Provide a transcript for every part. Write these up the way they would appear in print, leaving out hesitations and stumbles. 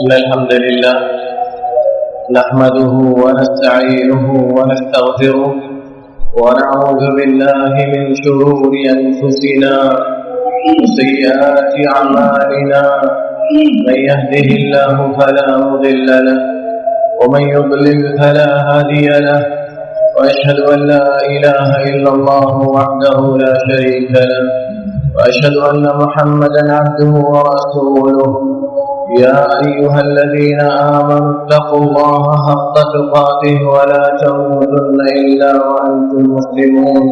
إن الحمد لله نحمده ونستعينه ونستغفره ونعوذ بالله من شرور أنفسنا وسيئات أعمالنا من يهده الله فلا مضل له ومن يضلل فلا هادي له وأشهد أن لا إله إلا الله وحده لا شريك له وأشهد أن محمدا عبده ورسوله يا أيها الذين آمنوا اتقوا الله حق تقاته ولا تموتن إلا وأنتم مسلمون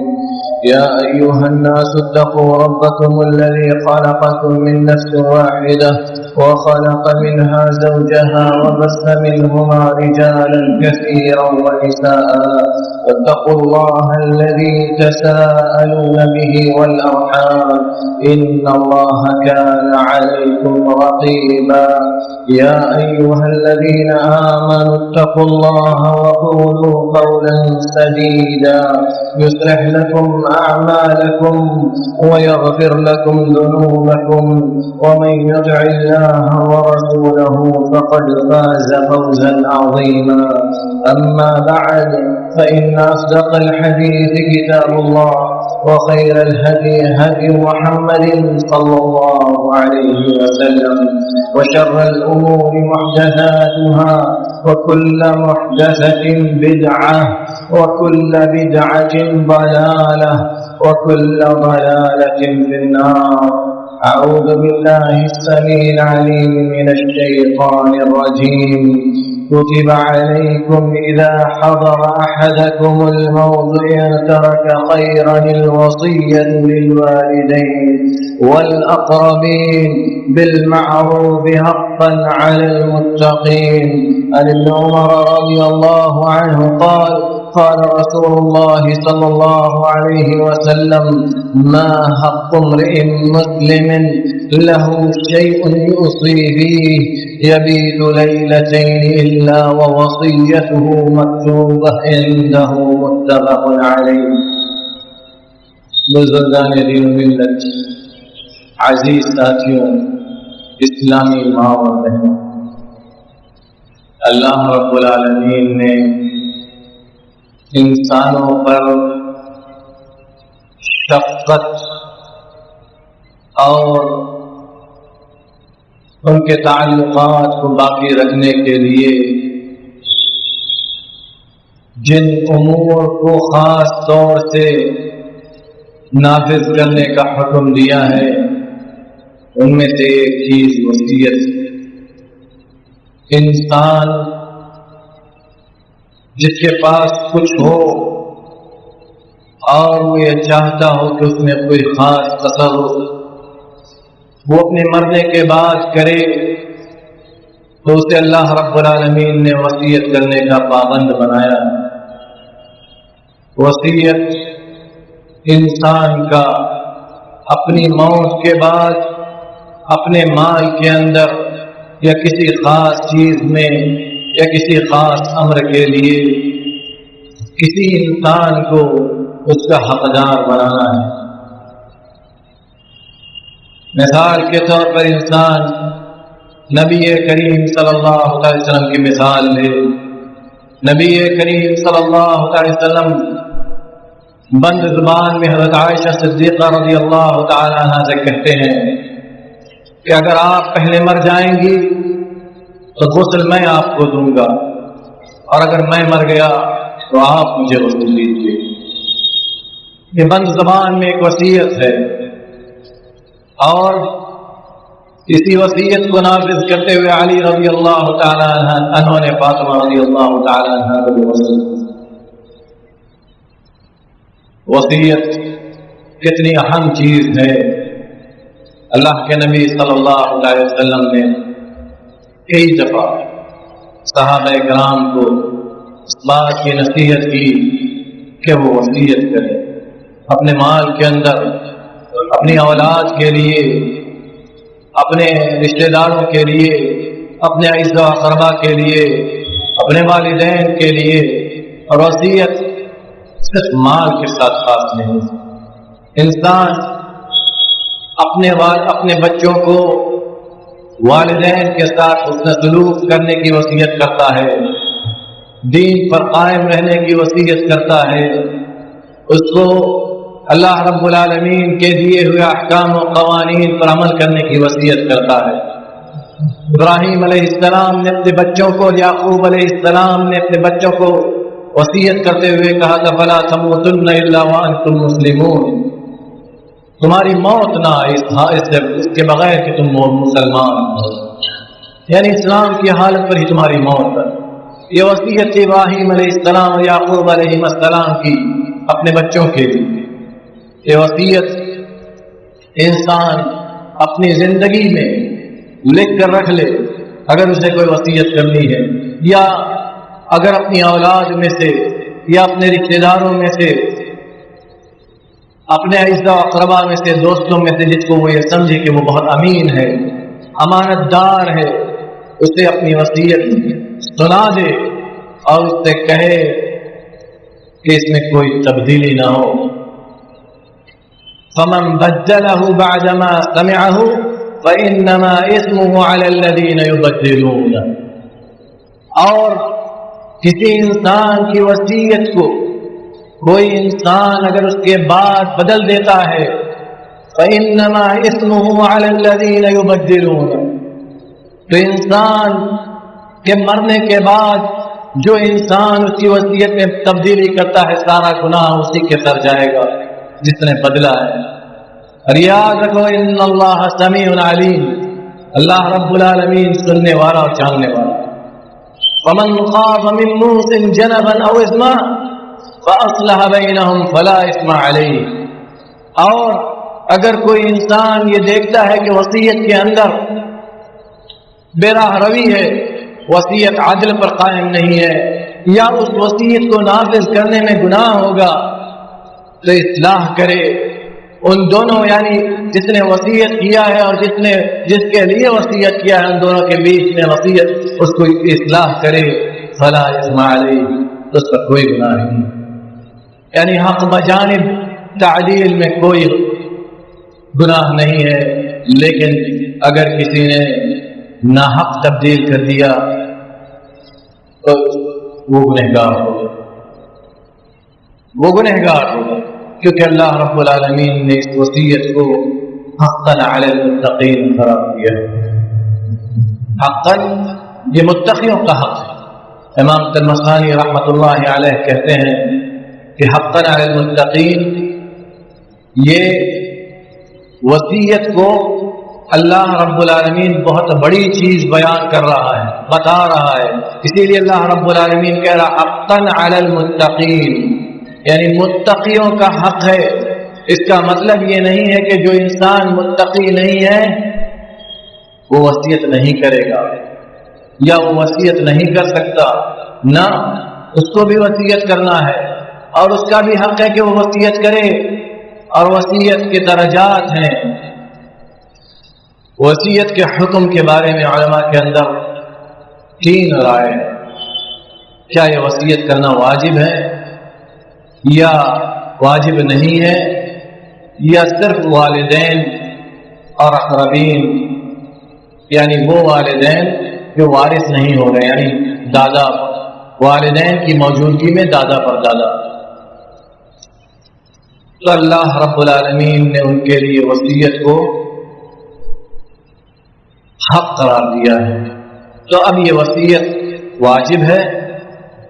يا أيها الناس اتقوا ربكم الذي خلقكم من نفس واحدة وخلق منها زوجها وبث منهما رجالا كثيرا ونساء واتقوا الله الذي تساءلون به والأرحام إن الله كان عليكم رقيبا يا أيها الذين آمنوا اتقوا الله وقولوا قولا سديدا يصلح لكم أعمالكم ويغفر لكم ذنوبكم ومن يطع الله ورسوله فقد فاز فوزا عظيما أما بعد فإن أصدق الحديث كتاب الله وخير الهدي هدي محمد صلى الله عليه وسلم وشر الأمور محدثاتها وكل محدثة بدعة وكل بدعة ضلالة وكل ضلالة في النار. أعوذ بالله السميع العليم من الشيطان الرجيم. كتب عليكم إذا حضر أحدكم الموت إن ترك خيرا الوصية للوالدين والأقربين بالمعروف حقا على المتقين. عن ابن عمر رضي الله عنه قال قال رسول الله صلى الله عليه وسلم ما حق امرئ مسلم له شيء يوصي فيه يبيت ليلتين إلا ووصيته مكتوبة عنده متفق عليه. بزرگان دین و ملت، عزیز ساتھیوں، اسلامی ماں و بہنوں، اللہ رب العالمین نے انسانوں پر شفقت اور ان کے تعلقات کو باقی رکھنے کے لیے جن امور کو خاص طور سے نافذ کرنے کا حکم دیا ہے ان میں سے ایک چیز وصیت. انسان جس کے پاس کچھ ہو اور وہ یہ چاہتا ہو کہ اس میں کوئی خاص تصرف وہ اپنے مرنے کے بعد کرے تو اسے اللہ رب العالمین نے وصیت کرنے کا پابند بنایا. وصیت انسان کا اپنی موت کے بعد اپنے مال کے اندر یا کسی خاص چیز میں یا کسی خاص امر کے لیے کسی انسان کو اس کا حقدار بنانا ہے. مثال کے طور پر انسان نبی کریم صلی اللہ علیہ وسلم کی مثال لے. نبی کریم صلی اللہ علیہ وسلم بند زبان میں حضرت عائشہ صدیقہ رضی اللہ تعالی عنہ سے کہتے ہیں کہ اگر آپ پہلے مر جائیں گی تو غسل میں آپ کو دوں گا اور اگر میں مر گیا تو آپ مجھے غسل دیجیے. یہ بند زبان میں ایک وصیت ہے اور اسی وصیت کو نافذ کرتے ہوئے علی رضی اللہ تعالی عنہ نے فاطمہ رضی اللہ تعالی عنہ کو وصیت. وصیت کتنی اہم چیز ہے. اللہ کے نبی صلی اللہ علیہ وسلم نے کئی دفعہ صحابہ کرام کو اس بات کی نصیحت کی کہ وہ وصیت کریں اپنے مال کے اندر، اپنی اولاد کے لیے، اپنے رشتہ داروں کے لیے، اپنے اعزا و اقربا کے لیے، اپنے والدین کے لیے. اور وصیت صرف مال کے ساتھ خاص نہیں. انسان اپنے بچوں کو والدین کے ساتھ حسن سلوک کرنے کی وصیت کرتا ہے، دین پر قائم رہنے کی وصیت کرتا ہے، اس کو اللہ رب العالمین کے دیے ہوئے احکام و قوانین پر عمل کرنے کی وصیت کرتا ہے۔ ابراہیم علیہ السلام نے اپنے بچوں کو، یعقوب علیہ السلام نے اپنے بچوں کو وصیت کرتے ہوئے کہا تھا فَلَا تَمُوتُنَّ إِلَّا وَأَنْتُمْ مُسْلِمُونَ، تمہاری موت نہ اس کے بغیر کہ تم مسلمان ہو، یعنی اسلام کی حالت پر ہی تمہاری موت ہے۔ یہ وصیت ابراہیم علیہ السلام اور یعقوب علیہ السلام کی اپنے بچوں کے لیے۔ یہ وصیت انسان اپنی زندگی میں لکھ کر رکھ لے اگر اسے کوئی وصیت کرنی ہے، یا اگر اپنی اولاد میں سے یا اپنے رشتے داروں میں سے، اپنے اعزا و اقربا میں سے، دوستوں میں سے جس کو وہ یہ سمجھے کہ وہ بہت امین ہے، امانت دار ہے، اسے اپنی وصیت سنا دے اور اس سے کہے کہ اس میں کوئی تبدیلی نہ ہو۔ فَمَن بَدَّلَهُ بَعْدَمَا سَمِعَهُ فَإِنَّمَا إِثْمُهُ عَلَى الَّذِينَ يُبَدِّلُونَ، اور کسی انسان کی وصیت کو کوئی انسان اگر اس کے بعد بدل دیتا ہے فَإِنَّمَا إِثْمُهُ عَلَى الَّذِينَ يُبَدِّلُونَ، تو انسان کے مرنے کے بعد جو انسان اس کی وصیت میں تبدیلی کرتا ہے سارا گناہ اسی کے سر جائے گا جس نے بدلا ہے۔ اور یاد رکھو ان اللہ سمیع علیم، اللہ رب العالمین سننے والا اور جاننے والا۔ ومن خاف من موص جنبا او اثما فاصلح بینہم فلا اثم علیہ، اور اگر کوئی انسان یہ دیکھتا ہے کہ وصیت کے اندر بے راہ روی ہے، وصیت عدل پر قائم نہیں ہے، یا اس وصیت کو نافذ کرنے میں گناہ ہوگا، تو اصلاح کرے۔ ان دونوں یعنی جس نے وصیت کیا ہے اور جس کے لیے وصیت کیا ہے، ان دونوں کے بیچ میں وصیت اس کو اصلاح کرے، فلا اثم علیہ، تو اس پر کوئی گناہ نہیں، یعنی حق بجانب تعدیل میں کوئی گناہ نہیں ہے۔ لیکن اگر کسی نے ناحق تبدیل کر دیا تو وہ گنہگار ہوگا، وہ گنہگار ہوگا، کیونکہ اللہ رب العالمین نے اس وصیت کو حقا علی المتقین قرار دیا ہے۔ حقا یہ متقیوں کا حق ہے۔ امام تلمسانی رحمۃ اللہ علیہ کہتے ہیں کہ حقا علی المتقین، یہ وصیت کو اللہ رب العالمین بہت بڑی چیز بیان کر رہا ہے، بتا رہا ہے، اسی لیے اللہ رب العالمین کہہ رہا حقا علی المتقین، یعنی متقیوں کا حق ہے۔ اس کا مطلب یہ نہیں ہے کہ جو انسان متقی نہیں ہے وہ وصیت نہیں کرے گا یا وہ وصیت نہیں کر سکتا، نہ، اس کو بھی وصیت کرنا ہے اور اس کا بھی حق ہے کہ وہ وصیت کرے۔ اور وصیت کے درجات ہیں، وصیت کے حکم کے بارے میں علماء کے اندر 3 رائے ہیں۔ کیا یہ وصیت کرنا واجب ہے یا واجب نہیں ہے، یا صرف والدین اور اقربین، یعنی وہ والدین جو وارث نہیں ہو رہے، یعنی دادا، والدین کی موجودگی میں دادا پر دادا، تو اللہ رب العالمین نے ان کے لیے وصیت کو حق قرار دیا ہے۔ تو اب یہ وصیت واجب ہے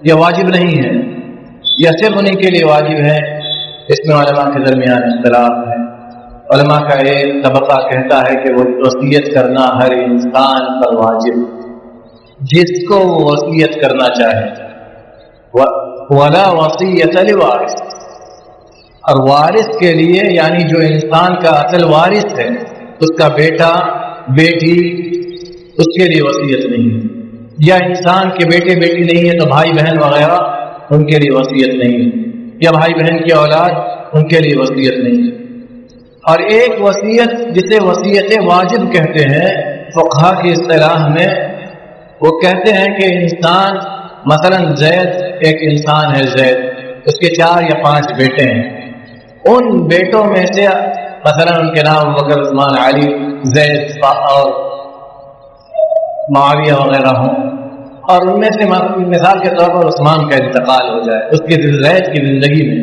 یا واجب نہیں ہے، یا صرف انہیں کے لیے واجب ہے، اس میں علماء کے درمیان اختلاف ہے۔ علماء کا ایک طبقہ کہتا ہے کہ وہ وصیت کرنا ہر انسان پر واجب، جس کو وہ وصیت کرنا چاہے، وَلَا وَصِيَّةَ لِوَارِثٍ، اور وارث کے لیے یعنی جو انسان کا اصل وارث ہے، اس کا بیٹا بیٹی، اس کے لیے وصیت نہیں، یا انسان کے بیٹے بیٹی نہیں ہے تو بھائی بہن وغیرہ ان کے لیے وصیت نہیں، یا بھائی بہن کی اولاد ان کے لیے وصیت نہیں۔ اور ایک وصیت جسے وصیت واجب کہتے ہیں فقہا کی اصطلاح میں، وہ کہتے ہیں کہ انسان مثلا زید ایک انسان ہے، زید، اس کے 4 یا 5 بیٹے ہیں، ان بیٹوں میں سے مثلا ان کے نام بکر، عثمان، علی، زید اور معاویہ وغیرہ ہوں، اور ان میں سے مثال کے طور پر عثمان کا انتقال ہو جائے اس کے زید کی زندگی میں،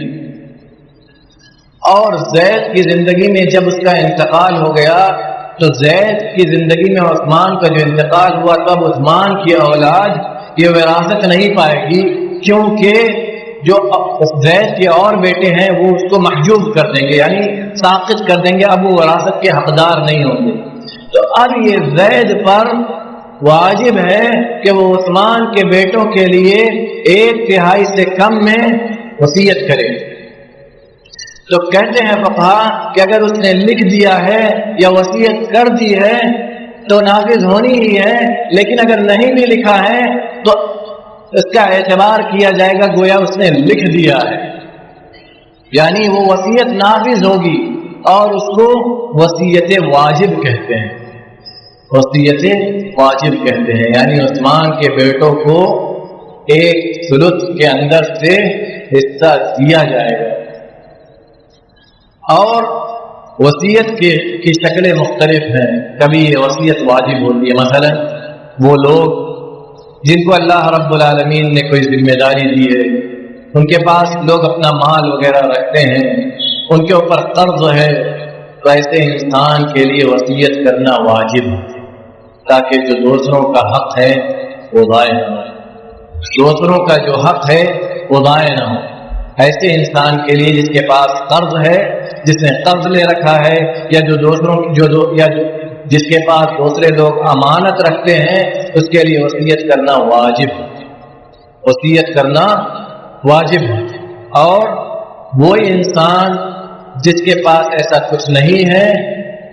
اور زید کی زندگی میں جب اس کا انتقال ہو گیا تو زید کی زندگی میں عثمان کا جو انتقال ہوا تب عثمان کی اولاد یہ وراثت نہیں پائے گی، کیونکہ جو زید کے اور بیٹے ہیں وہ اس کو محجوب کر دیں گے، یعنی ساقط کر دیں گے، اب وہ وراثت کے حقدار نہیں ہوں گے۔ تو اب یہ زید پر واجب ہے کہ وہ عثمان کے بیٹوں کے لیے 1/3 سے کم میں وصیت کرے۔ تو کہتے ہیں فقہا کہ اگر اس نے لکھ دیا ہے یا وصیت کر دی ہے تو نافذ ہونی ہی ہے، لیکن اگر نہیں بھی لکھا ہے تو اس کا اعتبار کیا جائے گا گویا اس نے لکھ دیا ہے، یعنی وہ وصیت نافذ ہوگی، اور اس کو وصیت واجب کہتے ہیں، وصیت واجب کہتے ہیں، یعنی عثمان کے بیٹوں کو 1/3 کے اندر سے حصہ دیا جائے گا۔ اور وصیت کی شکلیں مختلف ہیں، کبھی یہ وصیت واجب ہوتی ہے، مثلا وہ لوگ جن کو اللہ رب العالمین نے کوئی ذمہ داری دی ہے، ان کے پاس لوگ اپنا مال وغیرہ رکھتے ہیں، ان کے اوپر قرض ہے، تو ایسے انسان کے لیے وصیت کرنا واجب ہے تاکہ جو دوسروں کا حق ہے وہ ضائع نہ ہو، دوسروں کا جو حق ہے وہ ضائع نہ ہو۔ ایسے انسان کے لیے جس کے پاس قرض ہے، جس نے قرض لے رکھا ہے، یا جس کے پاس دوسرے لوگ امانت رکھتے ہیں، اس کے لیے وصیت کرنا واجب ہے، وصیت کرنا واجب ہے۔ اور وہ انسان جس کے پاس ایسا کچھ نہیں ہے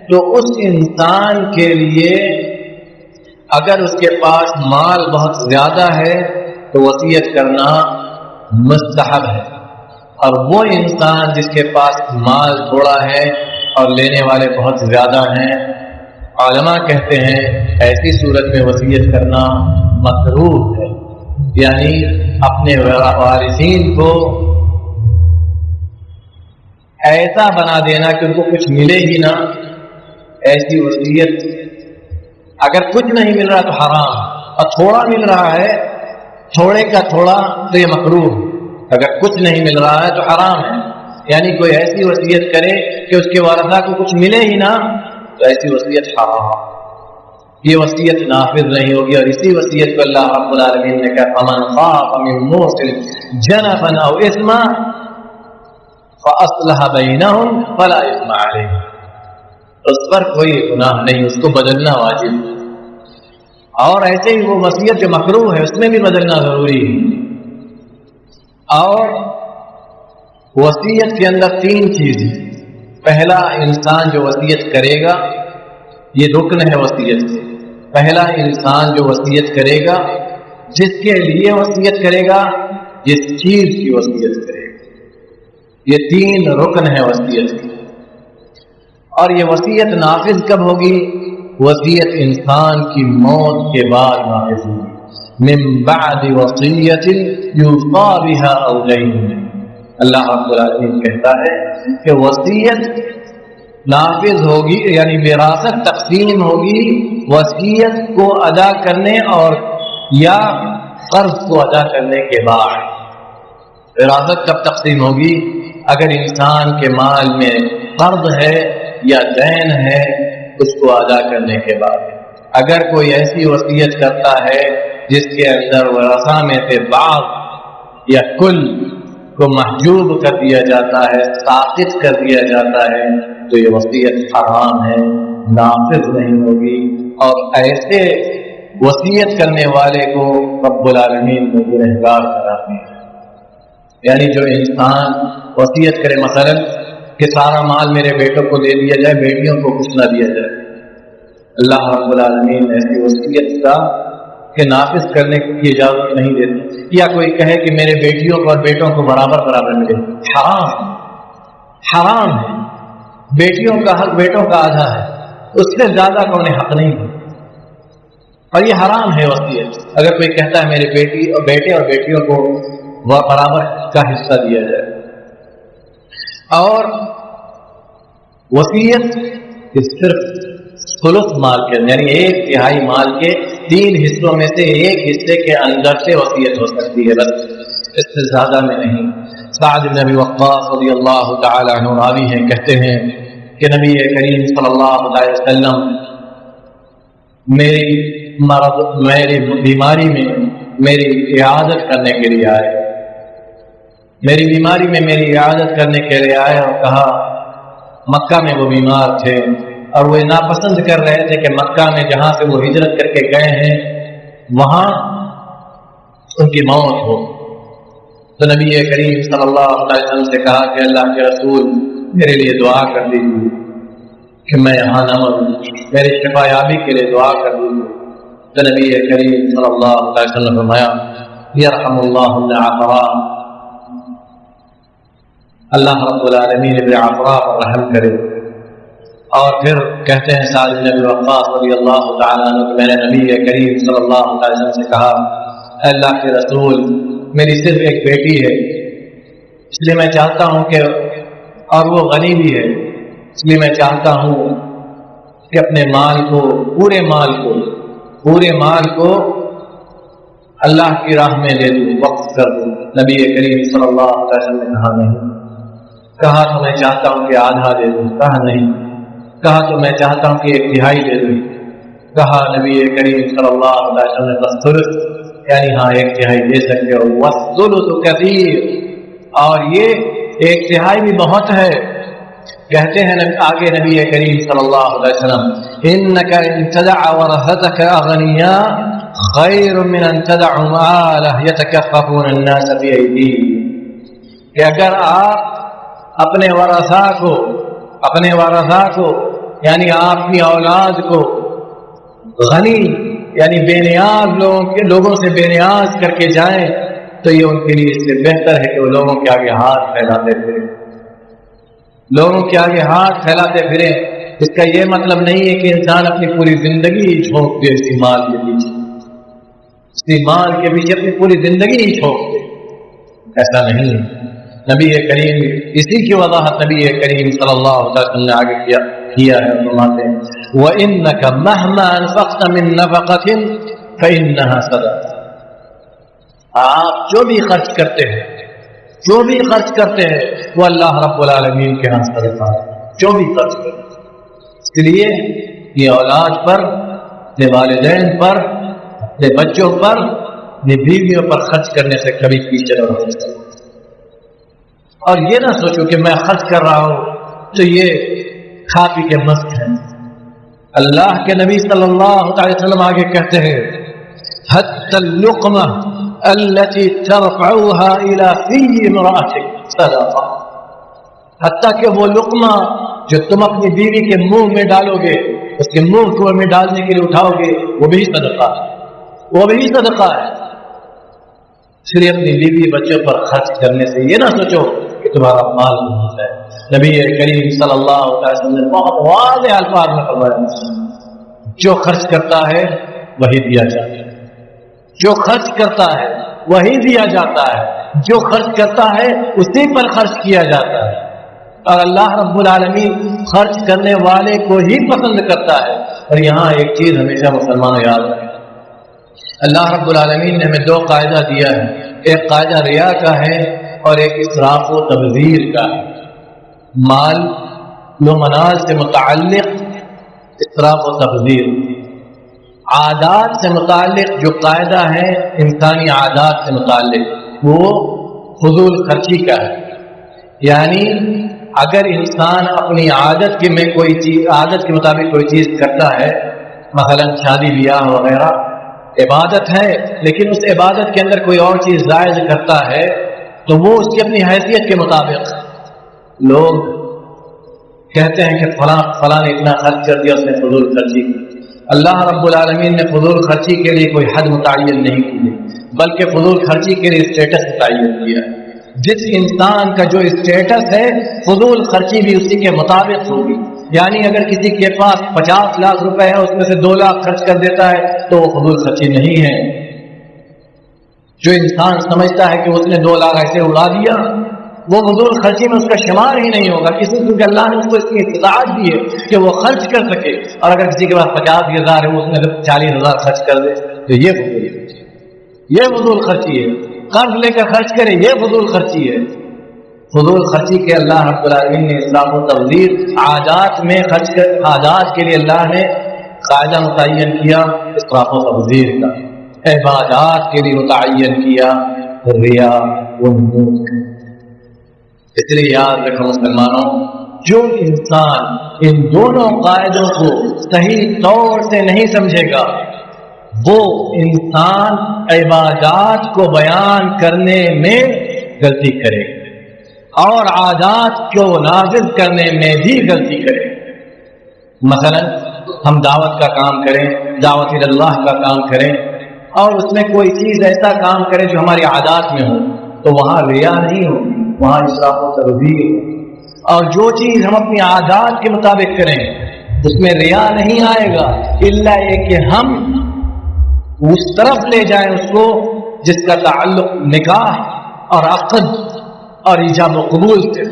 تو اس انسان کے لیے اگر اس کے پاس مال بہت زیادہ ہے تو وصیت کرنا مستحب ہے، اور وہ انسان جس کے پاس مال تھوڑا ہے اور لینے والے بہت زیادہ ہیں، علماء کہتے ہیں ایسی صورت میں وصیت کرنا مکروہ ہے، یعنی اپنے وارثین کو ایسا بنا دینا کہ ان کو کچھ ملے ہی نہ، ایسی وصیت اگر کچھ نہیں مل رہا تو حرام، اور تھوڑا مل رہا ہے تھوڑے کا تھوڑا تو یہ مکروہ، اگر کچھ نہیں مل رہا ہے تو حرام ہے، یعنی کوئی ایسی وصیت کرے کہ اس کے ورثہ کو کچھ ملے ہی نہ، تو ایسی وصیت حرام، یہ وصیت نافذ نہیں ہوگی۔ اور اسی وصیت کو اللہ رب العالمین نے کہا فمن خاف من موص جنفا او اثما فاصلح بینہم فلا اثم علیہ، اس پر کوئی گناہ نہیں، اس کو بدلنا واجب ہے۔ اور ایسے ہی وہ وصیت جو مکروہ ہے اس میں بھی بدلنا ضروری ہے۔ اور وصیت کے اندر 3 چیزیں، پہلا انسان جو وصیت کرے گا، یہ رکن ہے وصیت سے، پہلا انسان جو وصیت کرے گا، جس کے لیے وصیت کرے گا، جس چیز کی وصیت کرے گا، یہ 3 رکن ہے وصیت کی۔ اور یہ وصیت نافذ کب ہوگی؟ وصیت انسان کی موت کے بعد نافذ ہوگی، من بعد وصیت یوصی بها او دین، اللہ رب العالمین کہتا ہے کہ وصیت نافذ ہوگی، یعنی وراثت تقسیم ہوگی وصیت کو ادا کرنے اور یا قرض کو ادا کرنے کے بعد۔ وراثت کب تقسیم ہوگی؟ اگر انسان کے مال میں قرض ہے یا دین ہے، اس کو ادا کرنے کے بعد۔ اگر کوئی ایسی وصیت کرتا ہے جس کے اندر ورثہ میں سے بعض یا کل کو محجوب کر دیا جاتا ہے، ساقط کر دیا جاتا ہے، تو یہ وصیت حرام ہے، نافذ نہیں ہوگی، اور ایسے وصیت کرنے والے کو رب العالمین نے گنہگار قرار دیا۔ یعنی جو انسان وصیت کرے مثلا کہ سارا مال میرے بیٹوں کو دے دیا جائے، بیٹیوں کو کچھ نہ دیا جائے، اللہ رب العالمین نے ایسی وصیت کا کہ نافذ کرنے کی اجازت نہیں دیتے۔ یا کوئی کہے کہ میرے بیٹیوں کو اور بیٹوں کو برابر برابر ملے، حرام ہے، بیٹیوں کا حق بیٹوں کا آدھا ہے، اس سے زیادہ کا انہیں حق نہیں ہے، اور یہ حرام ہے وصیت۔ اگر کوئی کہتا ہے میرے بیٹے اور بیٹیوں کو برابر کا حصہ دیا جائے، اور وصیت صرف ثلث مال کے، یعنی 1/3 مال کے 3 حصوں میں سے ایک حصے کے اندر سے وصیت ہو سکتی ہے، بس اس سے زیادہ میں نہیں۔ سعد بن ابی وقاص رضی اللہ تعالی عنہ راوی ہیں، کہتے ہیں کہ نبی کریم صلی اللہ علیہ وسلم میری بیماری میں میری عیادت کرنے کے لیے آئے، میری بیماری میں میری عیادت کرنے کے لیے آئے اور کہا، مکہ میں وہ بیمار تھے اور وہ ناپسند کر رہے تھے کہ مکہ میں جہاں سے وہ ہجرت کر کے گئے ہیں وہاں ان کی موت ہو۔ تو نبی کریم صلی اللہ علیہ وسلم سے کہا کہ اللہ کے رسول میرے لیے دعا کر دیجیے کہ میں یہاں نہ مروں، میری شفا یابی کے لیے دعا کر دیجیے۔ تو نبی کریم صلی اللہ علیہ وسلم نے فرمایا، یرحم اللہ ابن عفراء، اللہ رب العالمین ابن عفراء پر رحم کرے۔ اور پھر کہتے ہیں سعد بن ابی وقاص رضی اللہ تعالیٰ عنہ کہ میں نے نبی کریم صلی اللہ علیہ وسلم سے کہا، اللہ کے رسول میری صرف ایک بیٹی ہے، اس لیے میں چاہتا ہوں کہ، اور وہ غنی بھی ہے، اس لیے میں چاہتا ہوں کہ اپنے مال کو، پورے مال کو اللہ کی راہ میں دے دوں، وقف کر دوں۔ نبی کریم صلی اللہ علیہ وسلم نے کہا نہیں۔ کہا تو میں چاہتا ہوں کہ آدھا دے دوں، کہا نہیں۔ کہا تو میں چاہتا ہوں کہ 1/3 دے دوں، کہا نبی کریم صلی اللہ علیہ وسلم نے بس ثلث، یعنی ہاں 1/3 دے سکتے ہو، والثلث کثیر، اور یہ 1/3 بھی بہت ہے۔ کہتے ہیں آگے نبی کریم صلی اللہ علیہ وسلم، انک ان تدع ورثتک اغنیاء خیر من ان تدع مالہ یتکففون الناس بایدیہم، کہ اگر آپ اپنے ورثاء کو یعنی آپ کی اولاد کو غنی یعنی بے نیاز لوگوں سے بے نیاز کر کے جائیں تو یہ ان کے لیے اس سے بہتر ہے کہ وہ لوگوں کے آگے ہاتھ پھیلاتے پھریں۔ اس کا یہ مطلب نہیں ہے کہ انسان اپنی پوری زندگی جھونک دے اسی مال کے پیچھے اپنی پوری زندگی ہی جھونک دے، ایسا نہیں ہے۔ نبی کریم اسی کی وضاحت نبی کریم صلی اللہ علیہ وسلم نے آگے کیا ہے، فرماتے ہیں وَإِنَّكَ مَهْمَا أَنفَقْتَ مِن نَفَقَةٍ فَإِنَّهَا صَدَقَةٌ، آپ جو بھی خرچ کرتے ہیں وہ اللہ رب العالمین کے ہاں صدقہ ہے، جو بھی خرچ کرتے ہیں۔ اس لیے یہ اولاد پر، اپنے والدین پر، اپنے بچوں پر، اپنی بیویوں پر خرچ کرنے سے کبھی پیچھے نہ رہو، اور یہ نہ سوچو کہ میں خرچ کر رہا ہوں تو یہ کھا پی کے مست ہے۔ اللہ کے نبی صلی اللہ علیہ وسلم آگے کہتے ہیں حتی اللقمہ التي ترفعوها الى في امرأتك صدقہ، حتیٰ کہ وہ لقمہ جو تم اپنی بیوی کے منہ میں ڈالو گے، اس کے منہ کو میں ڈالنے کے لیے اٹھاؤ گے، وہ بھی صدقہ ہے۔ اس لیے اپنی بیوی بچوں پر خرچ کرنے سے یہ نہ سوچو کہ تمہارا مال بہت ہے۔ نبی کریم صلی اللہ علیہ وسلم نے بہت واضح الفاظ میں فرمایا، جو خرچ کرتا ہے وہی دیا جاتا ہے، جو خرچ کرتا ہے وہی دیا جاتا ہے، جو خرچ کرتا ہے اسی پر خرچ کیا جاتا ہے، اور اللہ رب العالمین خرچ کرنے والے کو ہی پسند کرتا ہے۔ اور یہاں ایک چیز ہمیشہ مسلمانوں یاد رکھیں، اللہ رب العالمین نے ہمیں 2 قاعدہ دیا ہے، ایک قاعدہ ریا کا ہے اور ایک اسراف و تبذیر کا ہے۔ مال و منال سے متعلق اسراف و تبذیر، عادات سے متعلق جو قاعدہ ہے انسانی عادات سے متعلق وہ فضول خرچی کا ہے، یعنی اگر انسان اپنی عادت کے مطابق کوئی چیز کرتا ہے، مثلا شادی بیاہ وغیرہ عبادت ہے، لیکن اس عبادت کے اندر کوئی اور چیز زائد کرتا ہے تو وہ اس کی اپنی حیثیت کے مطابق، لوگ کہتے ہیں کہ فلاں نے اتنا خرچ کر دیا، اس نے فضول خرچی کی۔ اللہ رب العالمین نے فضول خرچی کے لیے کوئی حد متعین نہیں کی، بلکہ فضول خرچی کے لیے اسٹیٹس متعین کیا۔ جس انسان کا جو اسٹیٹس ہے فضول خرچی بھی اسی کے مطابق ہوگی، یعنی اگر کسی کے پاس 50 لاکھ روپے ہے، اس میں سے 2 لاکھ خرچ کر دیتا ہے تو وہ فضول خرچی نہیں ہے۔ جو انسان سمجھتا ہے کہ اس نے 2 لاکھ ایسے اڑا دیا وہ فضول خرچی میں اس کا شمار ہی نہیں ہوگا، کسی کیونکہ اللہ نے اس کو اس کی اطلاعات دی ہے کہ وہ خرچ کر سکے، اور اگر کسی کے پاس 50,000 ہے اس میں 40,000 خرچ کر دے تو یہ فضول خرچی ہے. قرض لے کر خرچ کرے یہ فضول خرچی ہے. فضول خرچی کے اللہ رب العالمین نے اسراف و تبذیر عادات میں خرچ کر، عادات کے لیے اللہ نے قاعدہ متعین کیا اسراف و تبذیر کا، عبادات کے لیے متعین کیا ریا و نمود. اس لیے یاد رکھو مسلمانوں، جو انسان ان دونوں قاعدوں کو صحیح طور سے نہیں سمجھے گا وہ انسان عبادات کو بیان کرنے میں غلطی کرے اور عادات کو نافذ کرنے میں بھی غلطی کرے. مثلا ہم دعوت کا کام کریں، دعوت اللہ کا کام کریں، اور اس میں کوئی چیز ایسا کام کریں جو ہماری عادات میں ہو تو وہاں ریا نہیں ہوگی، وہاں اسراف و تبذیر. اور جو چیز ہم اپنی عادات کے مطابق کریں اس میں ریا نہیں آئے گا، الا یہ کہ ہم اس طرف لے جائیں اس کو جس کا تعلق نکاح اور عقد اور ایجاب و قبول سے،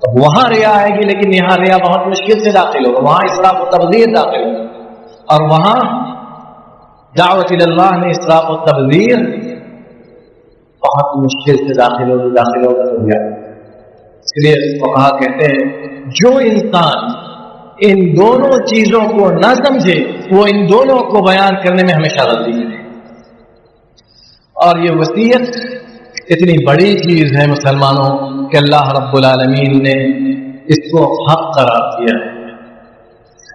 تو وہاں ریا آئے گی. لیکن یہاں ریا بہت مشکل سے داخل ہوگا، وہاں اسراف و تبذیر داخل ہوگا، اور وہاں دعوت اللہ میں اسراف و تبذیر بہت مشکل سے داخل ہوگا تو ریا. اس لیے فقہا کہتے ہیں جو انسان ان دونوں چیزوں کو نہ سمجھے وہ ان دونوں کو بیان کرنے میں ہمیشہ غلطی کرے. اور یہ وصیت اتنی بڑی چیز ہے مسلمانوں کہ اللہ رب العالمین نے اس کو حق قرار دیا ہے.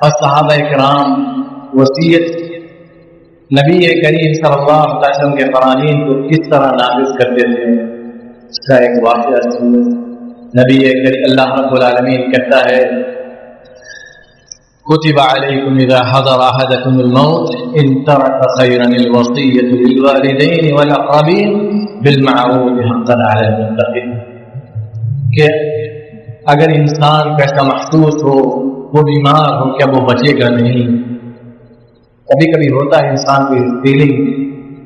اور صحابہ کرام وصیت نبی کریم صلی اللہ علیہ وسلم کے فرامین کو کس طرح نافذ کرتے تھے اس کا ایک واقعہ سنیں. نبی کریم اللہ رب العالمین کہتا ہے كتب عليكم إذا حضر أحدكم الموت إن ترك خيرا الوصية للوالدين والأقربين بالمعروف حقا على المتقين. کہ اگر انسان کو ایسا محسوس ہو وہ بیمار ہو کیا وہ بچے گا نہیں. کبھی کبھی ہوتا ہے انسان کو فیلنگ،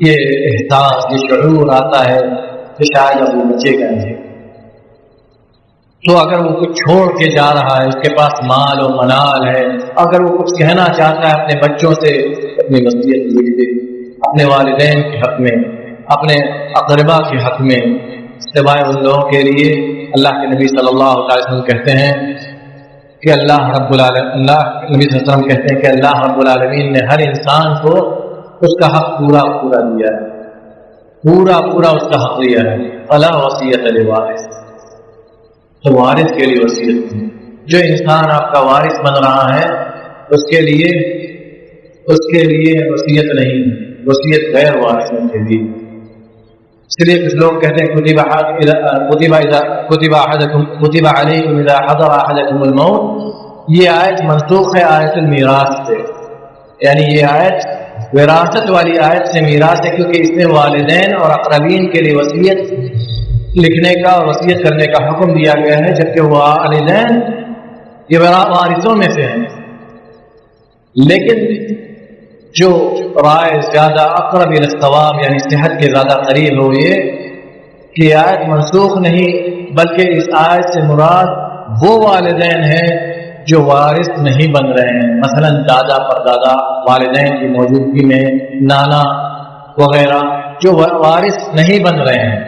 یہ احساس، یہ شعور آتا ہے کہ شاید اب وہ بچے گا نہیں. تو اگر وہ کچھ چھوڑ کے جا رہا ہے، اس کے پاس مال و منال ہے، اگر وہ کچھ کہنا چاہتا ہے اپنے بچوں سے اپنی وصیت لکھ دے، اپنے والدین کے حق میں، اپنے اقربا کے حق میں، سوائے ان لوگوں کے لیے اللہ کے نبی صلی اللہ علیہ وسلم کہتے ہیں کہ اللہ رب العالمین نبی صلی اللہ علیہ وسلم کہتے ہیں کہ اللہ رب العالمین نے ہر انسان کو اس کا حق پورا دیا ہے، پورا اس کا حق دیا ہے. فلا وصیۃ لوارث، تو وارث کے لیے وصیت ہے. جو انسان آپ کا وارث بن رہا ہے اس کے لیے وصیت نہیں، وصیت غیر وارثوں کے لیے. اس لیے کچھ لوگ کہتے ہیں كتب عليكم اذا حضر احدكم الموت، یہ آیت منسوخ ہے آیت المیراث سے، یعنی یہ آیت وراثت والی آیت سے میراث ہے، کیونکہ اس میں والدین اور اقربین کے لیے وصیت لکھنے کا اور وصیت کرنے کا حکم دیا گیا ہے، جبکہ والدین یہ وارثوں میں سے ہیں. لیکن جو رائے زیادہ اقرب الی الصواب یعنی صحت کے زیادہ قریب ہو یہ کہ آیت منسوخ نہیں بلکہ اس آیت سے مراد وہ والدین ہیں جو وارث نہیں بن رہے ہیں، مثلا دادا پردادا والدین کی موجودگی میں، نانا وغیرہ جو وارث نہیں بن رہے ہیں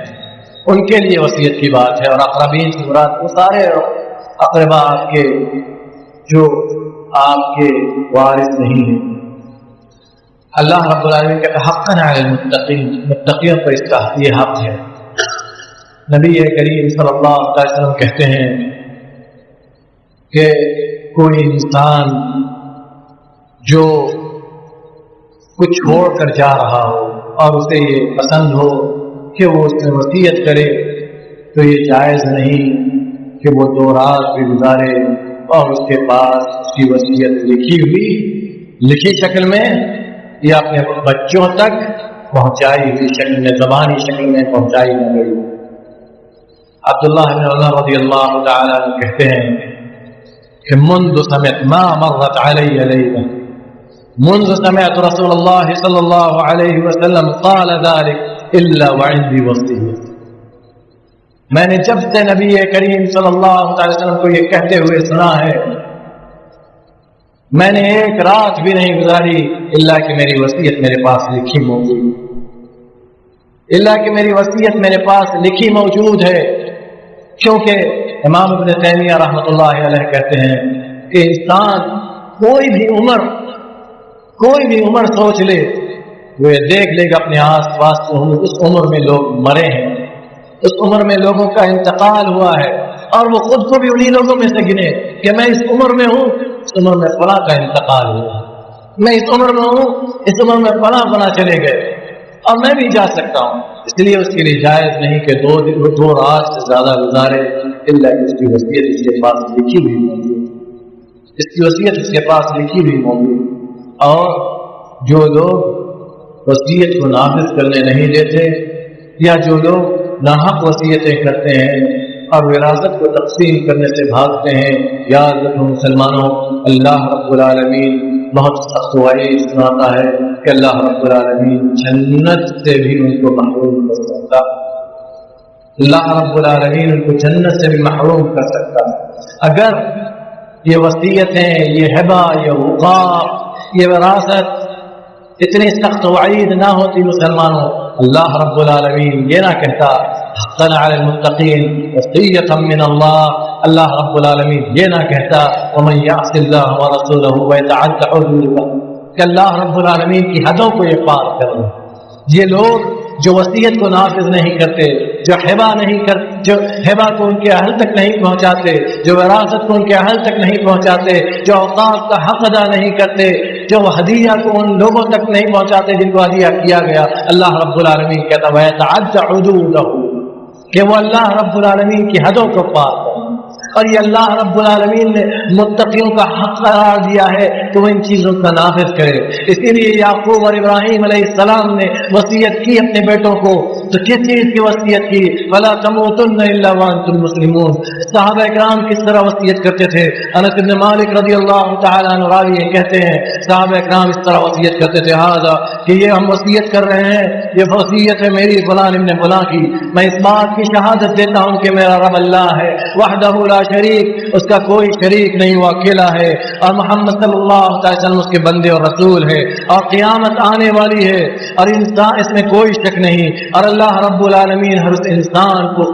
ان کے لیے وصیت کی بات ہے. اور اقربین سے مراد وہ سارے اقربا آپ کے جو آپ کے وارث نہیں ہیں. اللہ رب العالمین کا حقا علی المتقین، متقیوں پر اس کا یہ حق ہے. نبی کریم صلی اللہ علیہ وسلم کہتے ہیں کہ کوئی انسان جو کچھ چھوڑ کر جا رہا ہو اور اسے یہ پسند ہو کہ وہ اس میں وصیت کرے تو یہ جائز نہیں کہ وہ 2 رات بھی گزارے اور اس کے پاس اس کی وصیت لکھی شکل میں یا اپنے بچوں تک پہنچائی ہوئی شکل میں، زبانی شکل میں پہنچائی نہ گئی. عبداللہ بن عمر رضی اللہ تعالی عنہ کہتے ہیں کہ منذ سمعت ما مرت علی لیلہ منذ سمعت رسول اللہ صلی اللہ علیہ وسلم قال ذلك الا وعندي وصیہ، میں نے جب سے نبی کریم صلی اللہ علیہ وسلم کو یہ کہتے ہوئے سنا ہے، میں نے ایک رات بھی نہیں گزاری الا کہ میری وصیت میرے پاس لکھی موجود، الا کہ میری وصیت میرے پاس لکھی موجود ہے۔ کیونکہ امام ابن تیمیہ رحمۃ اللہ علیہ کہتے ہیں کہ انسان کوئی بھی عمر سوچ لے، وہ دیکھ لے گا اپنے آس پاس اس عمر میں لوگ مرے ہیں، اس عمر میں لوگوں کا انتقال ہوا ہے، اور وہ خود کو بھی انہی لوگوں میں سے گنے کہ میں اس عمر میں ہوں، اس عمر میں فلاں کا انتقال ہوا، میں اس عمر میں ہوں، اس عمر میں فلاں چلے گئے، اور میں بھی جا سکتا ہوں۔ اس لیے اس کے لیے جائز نہیں کہ دو رات سے زیادہ گزارے الا کہ اس کی وصیت اس کے پاس لکھی ہوئی موجود، اس کی وصیت اس کے پاس لکھی ہوئی موجود۔ اور جو لوگ وصیت کو نافذ کرنے نہیں دیتے، یا جو لوگ ناحق وصیتیں کرتے ہیں اور وراثت کو تقسیم کرنے سے بھاگتے ہیں، یاد رکھو مسلمانوں، اللہ رب العالمین بہت سخت وعید سناتا ہے کہ اللہ رب العالمین جنت سے بھی ان کو محروم کر سکتا، اللہ رب العالمین ان کو جنت سے بھی محروم کر سکتا اگر یہ وصیتیں، یہ ہبہ، یہ وقاف، یہ وراثت اتنی سخت وعید نہ ہوتی مسلمانوں، اللہ رب العالمین یہ نہ کہتا حقا علی المتقین وصیۃ من اللہ، اللہ رب العالمین یہ نہ کہتا ومن یعص اللہ ورسولہ ویتعد حدودہ، کہ اللہ رب العالمین کی حدوں کو یہ پار کر دیں۔ یہ لوگ جو وصیت کو نافذ نہیں کرتے، جو ہبہ کو ان کے اہل تک نہیں پہنچاتے، جو وراثت کو ان کے اہل تک نہیں پہنچاتے، جو اوقاف کا حق ادا نہیں کرتے، جو ہدیہ کو ان لوگوں تک نہیں پہنچاتے جن کو ہدیہ کیا گیا، اللہ رب العالمین کہتا وَيَتَعَدَّ حُدُودَهُ، کہ وہ اللہ رب العالمین کی حدوں کو پار کریں۔ اور یہ اللہ رب العالمین نے متقیوں کا حق قرار دیا ہے کہ وہ ان چیزوں کا نافذ کرے۔ اسی لیے یعقوب اور ابراہیم علیہ السلام نے وصیت کی اپنے بیٹوں کو، تو کس چیز کی وصیت کی؟ وَلَا تَمُوتُنَّ إِلَّا وَأَنْتُمْ مُسْلِمُونَ۔ صحابہ کرام کس طرح وصیت کرتے تھے؟ انس بن مالک رضی اللہ تعالیٰ عنہ راوی کہتے ہیں صحابہ کرام اس طرح وصیت کرتے تھے ہذا، کہ یہ ہم وصیت کر رہے ہیں، یہ وصیت ہے میری فلاں ابن فلاں کی، میں اس بات کی شہادت دیتا ہوں کہ میرا رب اللہ ہے، وحدہ لا شریک، اس کا کوئی شریک نہیں، وہ اکیلا ہے، اور محمد صلی اللہ علیہ وسلم اس کے بندے اور رسول ہے، اور قیامت آنے والی ہے، اور انسان اس میں کوئی شک نہیں، اور اللہ رب العالمین ہر اس انسان کو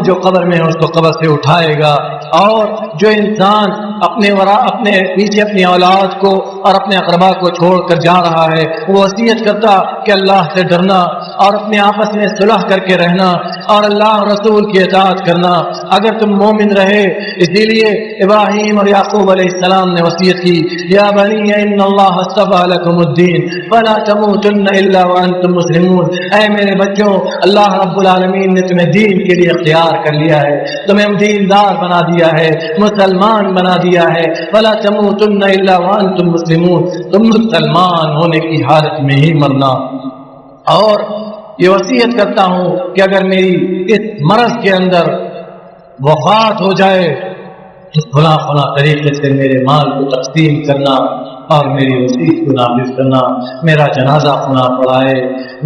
جو قبر میں ہے اس کو قبر سے اٹھائے گا، اور جو انسان اپنے پیچھے اپنی اولاد کو اور اپنے اقربا کو چھوڑ کر جا رہا ہے، وہ وصیت کرتا کہ اللہ سے ڈرنا اور اپنے آپس میں صلح کر کے رہنا اور اللہ رسول کی اطاعت کرنا اگر تم مومن رہے۔ اسی لیے ابراہیم اور یعقوب علیہ السلام نے وصیت کی یا بنی ان اللہ اصطفى لكم الدین فلا تموتن الا وانتم مسلمون، اے میرے بچوں، اللہ رب العالمین نے تمہیں دین کے لیے اختیار کر لیا ہے، تمہیں دیندار بنا دیا ہے، مسلمان بنا دیا ہے، فلا تموتن الا وانتم مسلمون، تم مسلمان ہونے کی حالت میں ہی مرنا۔ اور یہ وصیت کرتا ہوں کہ اگر میری اس مرض کے اندر وفات ہو جائے تو فلاں طریقے سے میرے مال کو تقسیم کرنا اور میری وصیت کو نافذ کرنا، میرا جنازہ فلاں پڑھائے،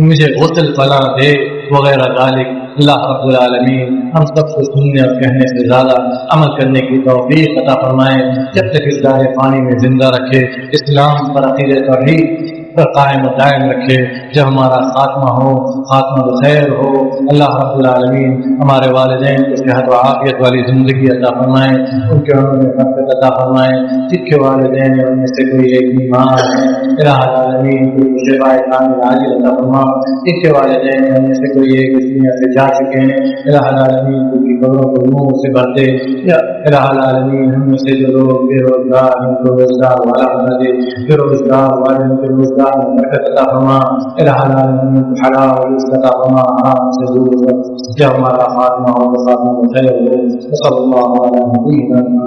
مجھے غسل فلاں دے وغیرہ ذالک۔ اللہ رب العالمین ہم سب کو سننے اور کہنے سے زیادہ عمل کرنے کی توفیق عطا فرمائے، جب تک اس دائرے پانی میں زندہ رکھے، اسلام پر عقیدہ توحید پر قائم و دائم رکھے، جب ہمارا خاتمہ ہو خاتمہ بخیر ہو۔ اللہ رب العالمین ہمارے والدین کو صحت و عافیت والی زندگی عطا فرمائے، ان کے عمر میں برکت عطا فرمائے، جن کے والدین ہیں ان میں سے کوئی ایک بیمار ہے الہ العالمین کو شفاء کامل عاجل عطا فرما، جن کے والدین ہیں ان میں سے کوئی ایک اس دنیا سے جا چکے ہیں الہ العالمین کو کی قبروں کو نور سے بھر دے، یا الہ العالمین ہم میں سے جو لوگ بے روزگار ہیں ان کو روزگار والا بنا دے، بے روزگار والے ان کے روزگار برکت عطا فرما، الہ العالمین حلال رزق عطا فرما، حرام سے دور رکھ، جب ہمارا خاتمہ ہو تو خاتمہ بخیر ہو۔ صلی اللہ علیہ وسلم۔